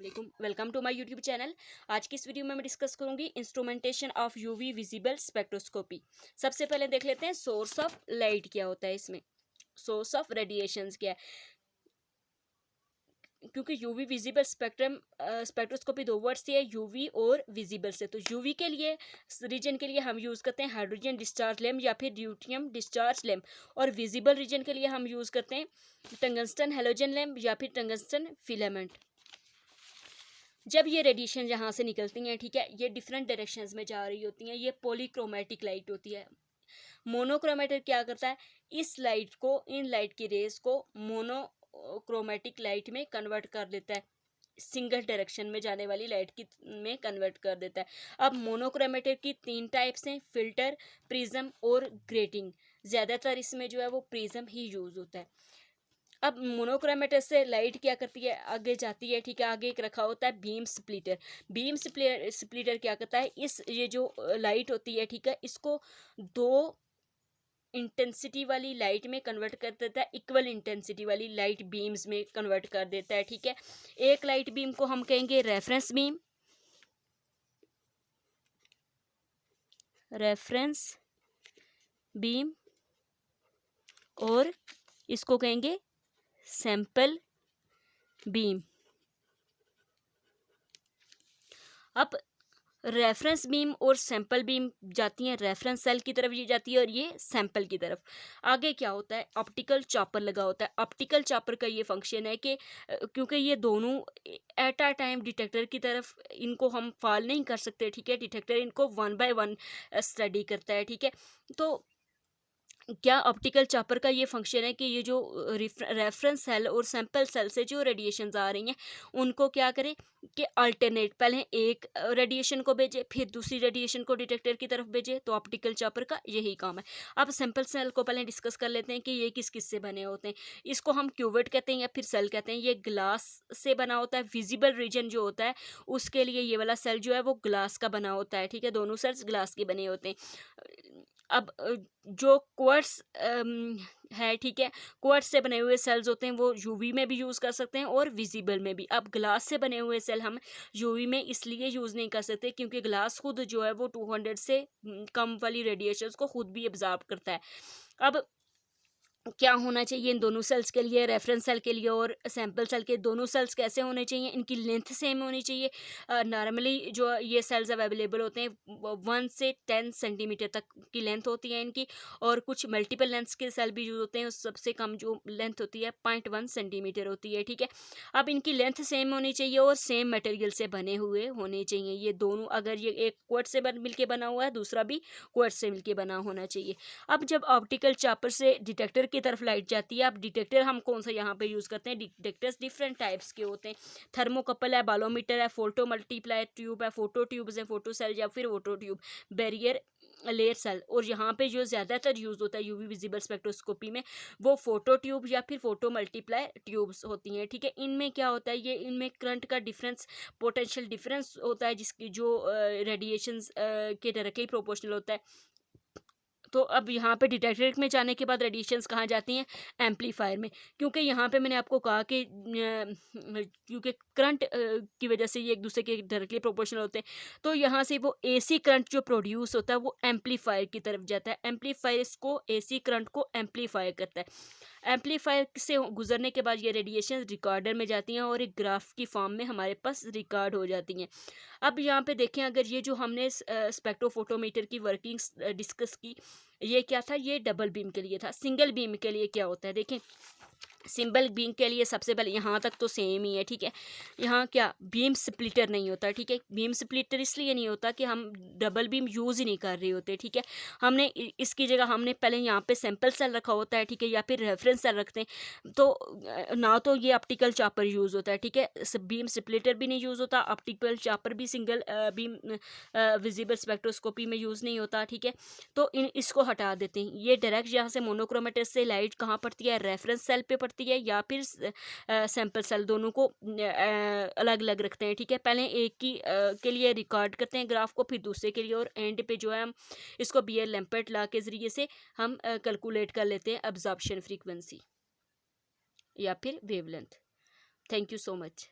वालेकुम, welcome to my YouTube channel. आज की इस वीडियो में मैं डिस्कस करूंगी instrumentation of UV visible spectroscopy. सबसे पहले देख लेते हैं सोर्स ऑफ लाइट क्या होता है, इसमें सोर्स ऑफ रेडिएशंस क्या है। क्योंकि यूवी विजिबल स्पेक्ट्रोस्कोपी दो वर्ड से है, यूवी और विजिबल से। तो यूवी के लिए रीजन के लिए हम यूज़ करते हैं हाइड्रोजन डिस्चार्ज लैम्प या फिर ड्यूटियम डिस्चार्ज लैम्प, और विजिबल रीजन के लिए हम यूज़ करते हैं टंगस्टन हैलोजन लैम्प या फिर टंगस्टन फिलामेंट। जब ये रेडिएशन यहाँ से निकलती हैं, ठीक है, ये डिफरेंट डायरेक्शंस में जा रही होती हैं। ये पॉलीक्रोमेटिक लाइट होती है। मोनोक्रोमेटिक क्या करता है, इस लाइट को, इन लाइट की रेस को मोनोक्रोमेटिक लाइट में कन्वर्ट कर देता है, सिंगल डायरेक्शन में जाने वाली लाइट की में कन्वर्ट कर देता है। अब मोनोक्रोमेटिक की 3 टाइप्स हैं, फिल्टर, प्रिज्म और ग्रेटिंग। ज़्यादातर इसमें जो है वो प्रिज्म ही यूज़ होता है। अब मोनोक्रोमेटर से लाइट क्या करती है, आगे जाती है, ठीक है। आगे एक रखा होता है बीम स्प्लिटर। बीम स्प्लिटर क्या करता है, ये जो लाइट होती है, ठीक है, इसको 2 इंटेंसिटी वाली लाइट में कन्वर्ट कर देता है, इक्वल इंटेंसिटी वाली लाइट बीम्स में कन्वर्ट कर देता है, ठीक है। एक लाइट बीम को हम कहेंगे रेफरेंस बीम, और इसको कहेंगे सैंपल बीम। अब रेफरेंस बीम और सैंपल बीम जाती हैं रेफरेंस सेल की तरफ, ये जाती है, और ये सैंपल की तरफ। आगे क्या होता है, ऑप्टिकल चॉपर लगा होता है। ऑप्टिकल चॉपर का ये फंक्शन है कि क्योंकि ये दोनों एट अ टाइम डिटेक्टर की तरफ इनको हम फॉल नहीं कर सकते, ठीक है। डिटेक्टर इनको 1 बाय 1 स्टडी करता है, ठीक है। तो क्या ऑप्टिकल चॉपर का ये फंक्शन है कि ये जो रेफरेंस सेल और सैंपल सेल से जो रेडिएशंस आ रही हैं उनको क्या करे कि अल्टरनेट, पहले एक रेडिएशन को भेजे फिर दूसरी रेडिएशन को डिटेक्टर की तरफ भेजे। तो ऑप्टिकल चॉपर का यही काम है। अब सैंपल सेल को पहले डिस्कस कर लेते हैं कि ये किस किस से बने होते हैं। इसको हम क्यूवेट कहते हैं या फिर सेल कहते हैं। ये ग्लास से बना होता है। विजिबल रीजन जो होता है उसके लिए ये वाला सेल जो है वो ग्लास का बना होता है, ठीक है। दोनों सेल्स ग्लास के बने होते हैं। अब जो क्वार्ट्स है, ठीक है, क्वार्ट्स से बने हुए सेल्स होते हैं वो यूवी में भी यूज़ कर सकते हैं और विजिबल में भी। अब ग्लास से बने हुए सेल हम यूवी में इसलिए यूज़ नहीं कर सकते क्योंकि ग्लास खुद जो है वो 200 से कम वाली रेडिएशंस को खुद भी एब्जॉर्ब करता है। अब क्या होना चाहिए इन दोनों सेल्स के लिए, रेफरेंस सेल के लिए और सैंपल सेल के, दोनों सेल्स कैसे होने चाहिए, इनकी लेंथ सेम होनी चाहिए। नॉर्मली जो ये सेल्स अवेलेबल होते हैं 1 से 10 सेंटीमीटर तक की लेंथ होती है इनकी, और कुछ मल्टीपल लेंथ्स के सेल भी यूज होते हैं। सबसे कम जो लेंथ होती है 0.1 सेंटीमीटर होती है, ठीक है। अब इनकी लेंथ सेम होनी चाहिए और सेम मटेरियल से बने हुए होने चाहिए ये दोनों। अगर ये एक क्वार्ट्ज से मिलके बना हुआ है, दूसरा भी क्वार्ट्ज से मिलके बना होना चाहिए। अब जब ऑप्टिकल चॉपर से डिटेक्टर की तरफ लाइट जाती है, अब डिटेक्टर हम कौन सा यहाँ पे यूज़ करते हैं, डिटेक्टर्स डिफरेंट टाइप्स के होते हैं। थर्मोकपल है, बालोमीटर है, फोटो मल्टीप्लायर ट्यूब है, फोटो ट्यूब्स हैं, फोटो सेल या फिर photo tube, barrier layer cell. और यहाँ पे जो ज़्यादातर यूज़ होता है यूवी विजिबल स्पेक्ट्रोस्कोपी में वो फोटो ट्यूब या फिर फोटो मल्टीप्लायर ट्यूब्स होती हैं, ठीक है। इनमें क्या होता है, ये इनमें करंट का डिफरेंस, पोटेंशियल डिफरेंस होता है जिसकी जो रेडिएशंस के डायरेक्टली प्रोपोर्शनल होता है। तो अब यहाँ पे डिटेक्टर में जाने के बाद रेडिएशंस कहाँ जाती हैं, एम्पलीफायर में। क्योंकि यहाँ पे मैंने आपको कहा कि क्योंकि करंट की वजह से ये एक दूसरे के डायरेक्टली प्रोपोर्शनल होते हैं, तो यहाँ से वो एसी करंट जो प्रोड्यूस होता है वो एम्पलीफायर की तरफ जाता है। एम्पलीफायर इसको एसी करंट को एम्पलीफायर करता है। एम्पलीफायर से गुजरने के बाद ये रेडिएशन रिकॉर्डर में जाती हैं और एक ग्राफ की फॉर्म में हमारे पास रिकॉर्ड हो जाती हैं। अब यहाँ पे देखें, अगर ये जो हमने स्पेक्ट्रोफोटोमीटर की वर्किंग्स डिस्कस की, ये क्या था, ये डबल बीम के लिए था। सिंगल बीम के लिए क्या होता है, देखें, सिंगल बीम के लिए सबसे पहले यहाँ तक तो सेम ही है, ठीक है। यहाँ क्या बीम स्प्लिटर नहीं होता, ठीक है। बीम स्प्लिटर इसलिए नहीं होता कि हम डबल बीम यूज़ ही नहीं कर रहे होते, ठीक है। हमने इसकी जगह हमने पहले यहाँ पे सैंपल सेल रखा होता है, ठीक है, या फिर रेफरेंस सेल रखते हैं। तो ना तो ये ऑप्टिकल चॉपर यूज़ होता है, ठीक है। बीम स्प्लिटर भी नहीं यूज़ होता, ऑप्टिकल चॉपर भी सिंगल बीम विजिबल स्पेक्ट्रोस्कोपी में यूज़ नहीं होता, ठीक है। तो इसको हटा देते हैं। ये डायरेक्ट यहाँ से मोनोक्रोमेटर से लाइट कहाँ पड़ती है, रेफरेंस सेल पे पड़ती है या फिर सैंपल सेल, दोनों को अलग अलग रखते हैं, ठीक है। पहले एक की के लिए रिकॉर्ड करते हैं ग्राफ को, फिर दूसरे के लिए, और एंड पे जो है हम इसको बीयर लैम्पर्ट लॉ के ज़रिए से हम कैलकुलेट कर लेते हैं अब्जॉर्प्शन फ्रीक्वेंसी या फिर wavelength. Thank you so much.